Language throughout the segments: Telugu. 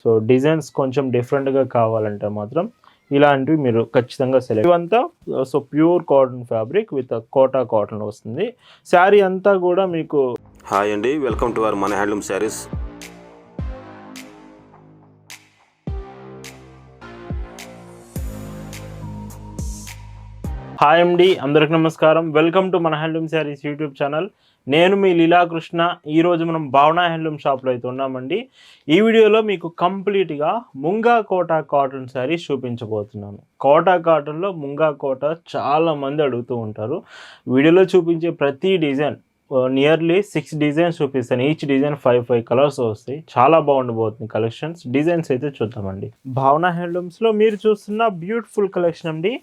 సో డిజైన్స్ కొంచెం డిఫరెంట్గా కావాలంటే మాత్రం ఇలాంటివి మీరు ఖచ్చితంగా సెలెక్ట్. ఇవంతా so pure cotton fabric with Kota cotton వస్తుంది. శారీ అంతా కూడా మీకు హాయ్ అండి, వెల్కమ్ టు అవర్ మన హ్యాండ్లూమ్ శారీస్. హాయ్ అండి, అందరికి నమస్కారం. వెల్కమ్ టు మన హ్యాండ్లూమ్ శారీస్ యూట్యూబ్ ఛానల్. నేను మీ లీలాకృష్ణ. ఈరోజు మనం భావన హ్యాండ్లూమ్ షాప్లో అయితే ఉన్నామండి. ఈ వీడియోలో మీకు కంప్లీట్గా ముంగా కోటా కాటన్ శారీస్ చూపించబోతున్నాను. కోటా కాటన్లో ముంగా కోటా చాలామంది అడుగుతూ ఉంటారు. వీడియోలో చూపించే ప్రతి డిజైన్ నియర్లీ 6 డిజైన్స్ చూపిస్తాను. ఈచ్ డిజైన్ 5 కలర్స్ వస్తాయి. చాలా బాగుండబోతుంది కలెక్షన్స్. డిజైన్స్ అయితే చూద్దామండి. భావన హ్యాండ్లూమ్స్లో మీరు చూస్తున్న బ్యూటిఫుల్ కలెక్షన్ అండి.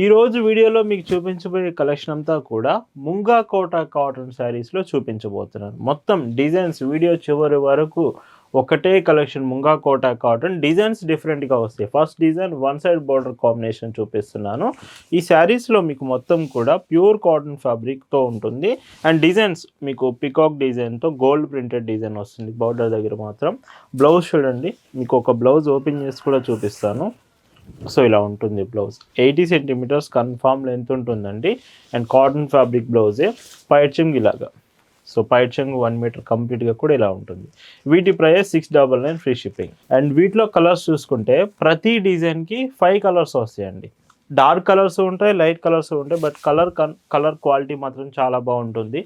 ఈరోజు వీడియోలో మీకు చూపించబోయే కలెక్షన్ అంతా కూడా ముంగా కోటా కాటన్ శారీస్లో చూపించబోతున్నాను. మొత్తం డిజైన్స్ వీడియో చివరి వరకు ఒకటే collection Munga Kota cotton. Designs డిఫరెంట్గా వస్తాయి. First design one side border combination చూపిస్తున్నాను. ఈ శారీస్లో మీకు మొత్తం కూడా ప్యూర్ కాటన్ ఫ్యాబ్రిక్తో ఉంటుంది. అండ్ డిజైన్స్ మీకు పికాక్ డిజైన్తో గోల్డ్ ప్రింటెడ్ డిజైన్ వస్తుంది బార్డర్ దగ్గర మాత్రం. బ్లౌజ్ చూడండి, మీకు ఒక బ్లౌజ్ ఓపెన్ చేసి కూడా చూపిస్తాను. సో ఇలా ఉంటుంది బ్లౌజ్. 80 సెంటీమీటర్స్ కన్ఫామ్ లెంత్ ఉంటుందండి. అండ్ కాటన్ ఫ్యాబ్రిక్ బ్లౌజే. పైచింగ్ ఇలాగా. సో పైచింగ్ 1 మీటర్ కంప్లీట్గా కూడా ఇలా ఉంటుంది. వీటి ప్రైస్ 699 ఫ్రీ షిప్పింగ్. అండ్ వీటిలో కలర్స్ చూసుకుంటే ప్రతి డిజైన్కి 5 కలర్స్ వస్తాయండి. డార్క్ కలర్స్ ఉంటాయి, లైట్ కలర్స్ ఉంటాయి, బట్ కలర్ క్వాలిటీ మాత్రం చాలా బాగుంటుంది.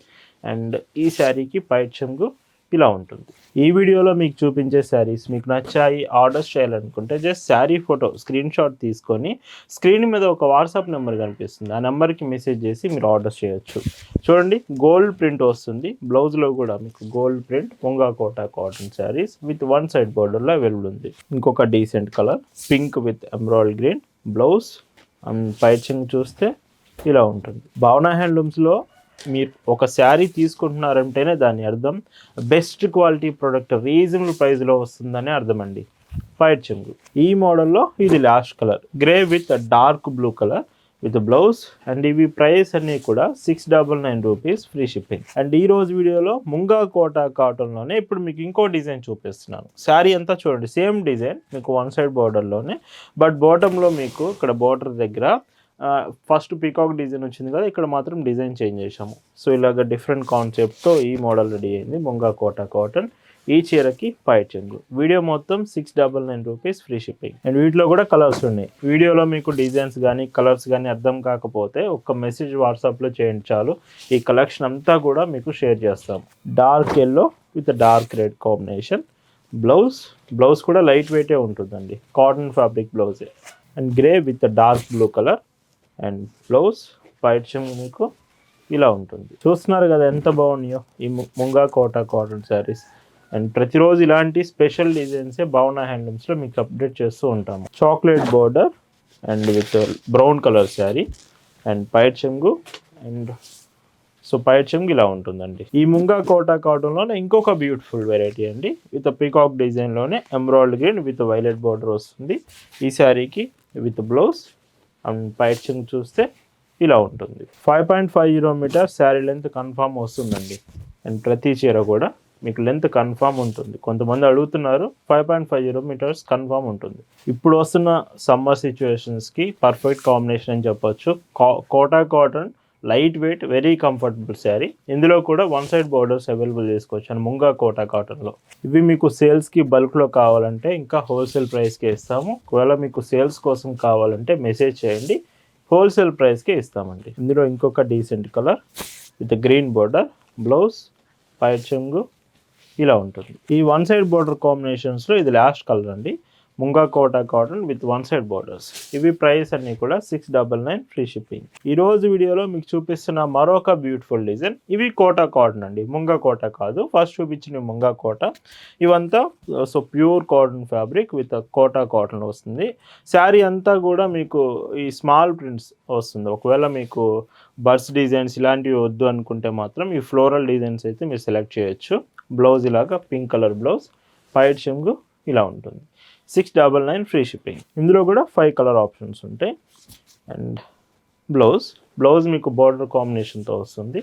అండ్ ఈ శారీకి పైచింగ్ ఇలా ఉంటుంది. ఈ వీడియోలో మీకు చూపించే శారీస్ మీకు నచ్చాయి, ఆర్డర్స్ చేయాలనుకుంటే just sari photo screen shot తీసుకొని స్క్రీన్ మీద ఒక వాట్సాప్ నెంబర్ కనిపిస్తుంది, ఆ నెంబర్కి మెసేజ్ చేసి మీరు ఆర్డర్స్ చేయొచ్చు. చూడండి, గోల్డ్ ప్రింట్ వస్తుంది. బ్లౌజ్లో కూడా మీకు gold print munga Kota cotton saris with one side బార్డర్లో అవైలబుల్ ఉంది. ఇంకొక decent colour pink with emerald green blouse. And పైచింగ్ చూస్తే ఇలా ఉంటుంది. భావన హ్యాండ్లూమ్స్లో మీరు ఒక శారీ తీసుకుంటున్నారంటేనే దాని అర్థం బెస్ట్ క్వాలిటీ ప్రోడక్ట్ రీజనబుల్ ప్రైస్లో వస్తుందని అర్థం అండి. ఫైట్ చెంగు ఈ మోడల్లో ఇది last colour grey with dark blue colour with blouse. And ఇవి ప్రైస్ అన్నీ కూడా 699 రూపీస్ ఫ్రీ షిప్పింగ్. అండ్ ఈ రోజు వీడియోలో ముంగా కోటా కాటన్లోనే ఇప్పుడు మీకు ఇంకో డిజైన్ చూపిస్తున్నాను. శారీ అంతా చూడండి, సేమ్ డిజైన్ మీకు వన్ సైడ్ బార్డర్లోనే, బట్ బాటంలో మీకు ఇక్కడ బార్డర్ దగ్గర ఫస్ట్ పీకాక్ డిజైన్ వచ్చింది కదా, ఇక్కడ మాత్రం డిజైన్ చేంజ్ చేసాము. సో ఇలాగ డిఫరెంట్ కాన్సెప్ట్తో ఈ మోడల్ రెడీ అయింది ముంగా కోటా కాటన్. ఈ చీరకి పైట్ చెంగు. వీడియో మొత్తం 699 రూపీస్ ఫ్రీ షిప్పింగ్. అండ్ వీటిలో కూడా కలర్స్ ఉన్నాయి. వీడియోలో మీకు డిజైన్స్ కానీ కలర్స్ కానీ అర్థం కాకపోతే ఒక్క మెసేజ్ వాట్సాప్లో చేయండి చాలు. ఈ కలెక్షన్ అంతా కూడా మీకు షేర్ చేస్తాం. Dark yellow with dark red combination blouse కూడా లైట్ వెయిటే ఉంటుందండి, కాటన్ ఫ్యాబ్రిక్ బ్లౌజే. And grey with dark blue colour. And blouse పైచింగ్ మీకు ఇలా ఉంటుంది. చూస్తున్నారు కదా ఎంత బాగున్నాయో ఈ ముంగా కోటా కాటన్ శారీస్. అండ్ ప్రతిరోజు ఇలాంటి స్పెషల్ డిజైన్సే భావన హ్యాండ్లూమ్స్లో మీకు అప్డేట్ చేస్తూ ఉంటాము. Chocolate border and with brown colour sari and పైచింగు. అండ్ సో పైచింగ్ ఇలా ఉంటుందండి. ఈ ముంగా కోటా కాటన్లోనే ఇంకొక బ్యూటిఫుల్ వెరైటీ అండి, విత్ పికాక్ డిజైన్లోనే emerald green with violet border వస్తుంది. ఈ శారీకి విత్ బ్లౌజ్. అండ్ పైచింగ్ చూస్తే ఇలా ఉంటుంది. 5.50 మీటర్స్ శారీ లెంత్ కన్ఫామ్ వస్తుందండి. అండ్ ప్రతి చీర కూడా మీకు లెంత్ కన్ఫామ్ ఉంటుంది. కొంతమంది అడుగుతున్నారు, 5.50 మీటర్స్ కన్ఫామ్ ఉంటుంది. ఇప్పుడు వస్తున్న సమ్మర్ సిచ్యువేషన్స్కి పర్ఫెక్ట్ కాంబినేషన్ అని చెప్పొచ్చు. Kota cotton light weight very comfortable sari. ఇందులో కూడా వన్ సైడ్ బార్డర్స్ అవైలబుల్ చేసుకోవచ్చు అండ్ ముంగా కోటా కాటన్లో. ఇవి మీకు సేల్స్కి బల్క్లో కావాలంటే ఇంకా హోల్సేల్ ప్రైస్కే ఇస్తాము. ఒకవేళ మీకు సేల్స్ కోసం కావాలంటే మెసేజ్ చేయండి, హోల్సేల్ ప్రైస్కే ఇస్తామండి. ఇందులో ఇంకొక decent colour with green border blouse పైచింగు ఇలా ఉంటుంది. ఈ వన్ సైడ్ బార్డర్ కాంబినేషన్స్లో ఇది లాస్ట్ కలర్ అండి, Munga Kota cotton with one side borders. ఇవి ప్రైస్ అన్నీ కూడా 699 ఫ్రీ షిప్పింగ్. ఈరోజు వీడియోలో మీకు చూపిస్తున్న మరొక బ్యూటిఫుల్ డిజైన్. ఇవి కోటా కాటన్ అండి, ముంగా కోటా కాదు. ఫస్ట్ చూపించిన ముంగా కోటా. ఇవంతా so pure cotton fabric with Kota cotton వస్తుంది. శారీ అంతా కూడా మీకు ఈ స్మాల్ ప్రింట్స్ వస్తుంది. ఒకవేళ మీకు బర్డ్స్ డిజైన్స్ ఇలాంటివి వద్దు అనుకుంటే మాత్రం ఈ ఫ్లోరల్ డిజైన్స్ అయితే మీరు సెలెక్ట్ చేయొచ్చు. బ్లౌజ్ ఇలాగా పింక్ కలర్ బ్లౌజ్, పైట్ చెంగు ఇలా ఉంటుంది. 699 ఫ్రీ షిప్పింగ్. ఇందులో కూడా 5 కలర్ ఆప్షన్స్ ఉంటాయి. అండ్ బ్లౌజ్ మీకు బార్డర్ కాంబినేషన్తో వస్తుంది.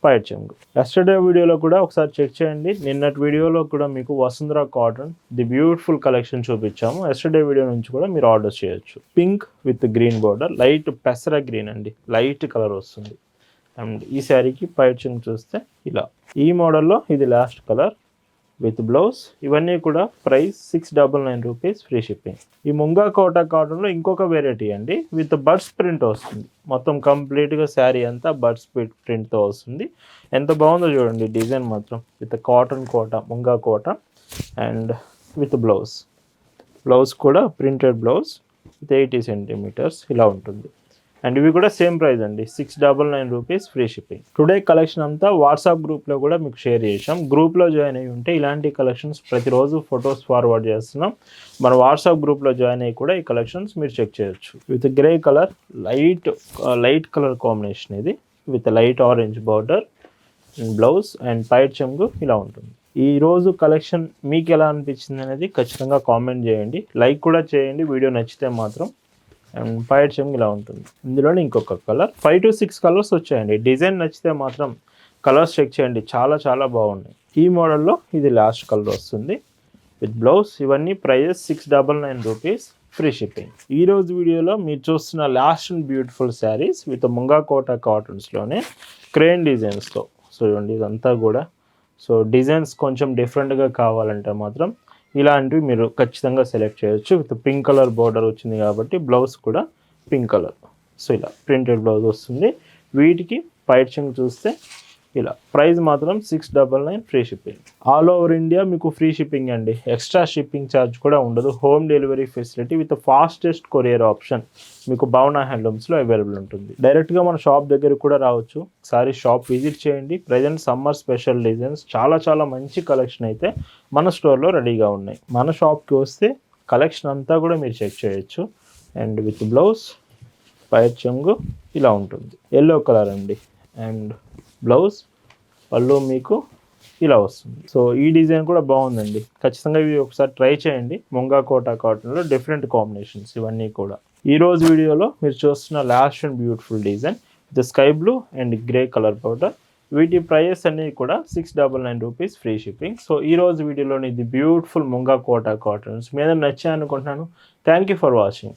పైట్ చెంగు. ఎస్టర్డే వీడియోలో కూడా ఒకసారి చెక్ చేయండి. నిన్నటి వీడియోలో కూడా మీకు Vasundhara cotton the beautiful collection చూపించాము. ఎస్టర్డే వీడియో నుంచి కూడా మీరు ఆర్డర్ చేయొచ్చు. Pink with green border, light పెసర గ్రీన్ అండి, లైట్ కలర్ వస్తుంది. అండ్ ఈ శారీకి పైట్ చెంగు చూస్తే ఇలా, ఈ మోడల్లో ఇది లాస్ట్ కలర్ విత్ బ్లౌజ్. ఇవన్నీ కూడా ప్రైస్ 699 రూపీస్, ఫ్రీ షిప్పింగ్. ఈ ముంగా కోటా కాటన్లో ఇంకొక వెరైటీ అండి, విత్ బర్డ్స్ ప్రింట్ వస్తుంది. మొత్తం కంప్లీట్గా శారీ అంతా బర్డ్స్ ప్రింట్తో వస్తుంది. ఎంత బాగుందో చూడండి డిజైన్ మాత్రం, with cotton Kota, Munga Kota and with blouse కూడా ప్రింటెడ్ బ్లౌజ్ విత్ 80 సెంటీమీటర్స్ ఇలా ఉంటుంది. అండ్ ఇవి కూడా సేమ్ ప్రైస్ అండి, 699 rupees, free shipping. Today collection అంతా వాట్సాప్ గ్రూప్లో కూడా మీకు షేర్ చేసాం. గ్రూప్లో జాయిన్ అయ్యి ఉంటే ఇలాంటి కలెక్షన్స్ ప్రతిరోజు ఫొటోస్ ఫార్వర్డ్ చేస్తున్నాం. మన వాట్సాప్ గ్రూప్లో జాయిన్ అయ్యి కూడా ఈ కలెక్షన్స్ మీరు చెక్ చేయొచ్చు. With grey colour, light colour combination ఇది, with light orange border and blouse and పైట్ చెంగు ఇలా ఉంటుంది. ఈ రోజు కలెక్షన్ మీకు ఎలా అనిపించింది అనేది ఖచ్చితంగా కామెంట్ చేయండి, లైక్ కూడా చేయండి వీడియో నచ్చితే మాత్రం. అండ్ పైట్ చెంగు ఇలా ఉంటుంది. ఇందులోనే ఇంకొక కలర్, 5 to 6 కలర్స్ వచ్చాయండి. డిజైన్ నచ్చితే మాత్రం కలర్స్ చెక్ చేయండి, చాలా బాగున్నాయి. ఈ మోడల్లో ఇది లాస్ట్ కలర్ వస్తుంది విత్ బ్లౌజ్. ఇవన్నీ ప్రైజెస్ 699 రూపీస్, ఫ్రీ షిప్పింగ్. ఈ రోజు వీడియోలో మీరు చూస్తున్న last and beautiful saris with munga Kota కాటన్స్లోనే క్రేన్ డిజైన్స్తో. సో చూడండి ఇదంతా కూడా. సో డిజైన్స్ కొంచెం డిఫరెంట్గా కావాలంటే మాత్రం ఇలాంటివి మీరు ఖచ్చితంగా సెలెక్ట్ చేయొచ్చు. విత్ పింక్ కలర్ బార్డర్ వచ్చింది కాబట్టి బ్లౌజ్ కూడా పింక్ కలర్. సో ఇలా ప్రింటెడ్ బ్లౌజ్ వస్తుంది. వీటికి పైట్ చెంగు చూస్తే ఇలా, ప్రైస్ మాత్రం 699, free shipping. All over India మీకు ఫ్రీ షిప్పింగ్ అండి, ఎక్స్ట్రా షిప్పింగ్ ఛార్జ్ కూడా ఉండదు. Home delivery facility with fastest courier option మీకు భావన హ్యాండ్లూమ్స్లో అవైలబుల్ ఉంటుంది. డైరెక్ట్గా మన షాప్ దగ్గర కూడా రావచ్చు. ఒకసారి షాప్ విజిట్ చేయండి. ప్రజెంట్ సమ్మర్ స్పెషల్ డిజైన్స్ చాలా మంచి కలెక్షన్ అయితే మన స్టోర్లో రెడీగా ఉన్నాయి. మన షాప్కి వస్తే కలెక్షన్ అంతా కూడా మీరు చెక్ చేయొచ్చు. అండ్ విత్ బ్లౌజ్, పైట్ చెంగు ఇలా ఉంటుంది, ఎల్లో కలర్ అండి. అండ్ బ్లౌజ్, పళ్ళు మీకు ఇలా వస్తుంది. సో ఈ డిజైన్ కూడా బాగుందండి, ఖచ్చితంగా ఇవి ఒకసారి ట్రై చేయండి. ముంగా కోటా కాటన్లో డిఫరెంట్ కాంబినేషన్స్ ఇవన్నీ కూడా. ఈ రోజు వీడియోలో మీరు చూస్తున్న last and beautiful design with sky blue and grey colour powder. వీటి ప్రైజెస్ అన్నీ కూడా 699 రూపీస్, ఫ్రీ షిప్పింగ్. సో ఈ రోజు వీడియోలోని ఇది బ్యూటిఫుల్ ముంగా కోటా కాటన్స్ మీద నచ్చాయి అనుకుంటున్నాను. Thank you for watching.